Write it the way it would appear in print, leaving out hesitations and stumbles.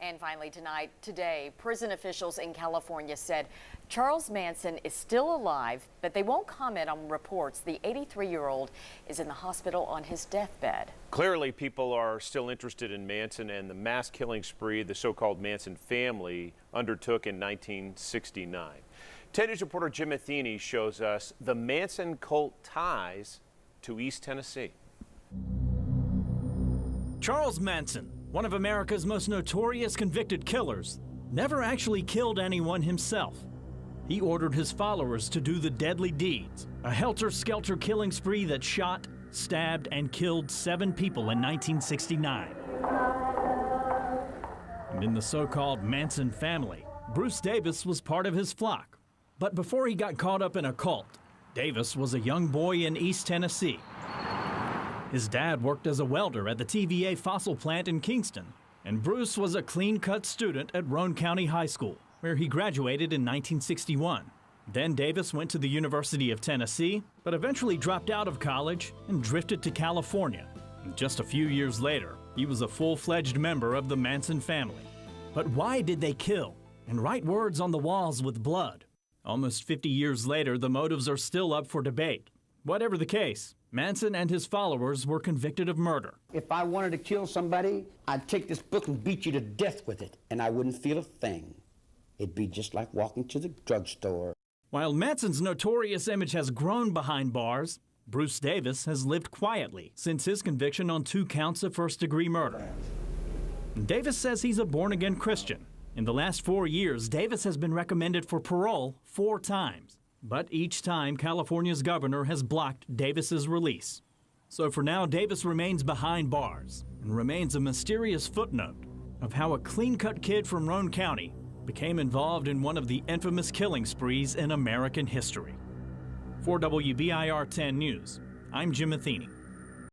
And finally today, prison officials in California said Charles Manson is still alive, but they won't comment on reports the 83-year-old is in the hospital on his deathbed. Clearly, people are still interested in Manson and the mass killing spree the so-called Manson family undertook in 1969. 10 News reporter Jim Matheny shows us the Manson cult ties to East Tennessee. Charles Manson, one of America's most notorious convicted killers, never actually killed anyone himself. He ordered his followers to do the deadly deeds, a helter-skelter killing spree that shot, stabbed, and killed 7 people in 1969. And in the so-called Manson family, Bruce Davis was part of his flock. But before he got caught up in a cult, Davis was a young boy in East Tennessee. His dad worked as a welder at the TVA fossil plant in Kingston, and Bruce was a clean-cut student at Roane County High School, where he graduated in 1961. Then Davis went to the University of Tennessee, but eventually dropped out of college and drifted to California. And just a few years later, he was a full-fledged member of the Manson family. But why did they kill and write words on the walls with blood? Almost 50 years later, the motives are still up for debate. Whatever the case, Manson and his followers were convicted of murder. If I wanted to kill somebody, I'd take this book and beat you to death with it, and I wouldn't feel a thing. It'd be just like walking to the drugstore. While Manson's notorious image has grown behind bars, Bruce Davis has lived quietly since his conviction on 2 counts of first-degree murder. Davis says he's a born-again Christian. In the last 4 years, Davis has been recommended for parole 4 times. But each time, California's governor has blocked Davis's release. So for now, Davis remains behind bars and remains a mysterious footnote of how a clean-cut kid from Roane County became involved in one of the infamous killing sprees in American history. For WBIR 10 News, I'm Jim Matheny.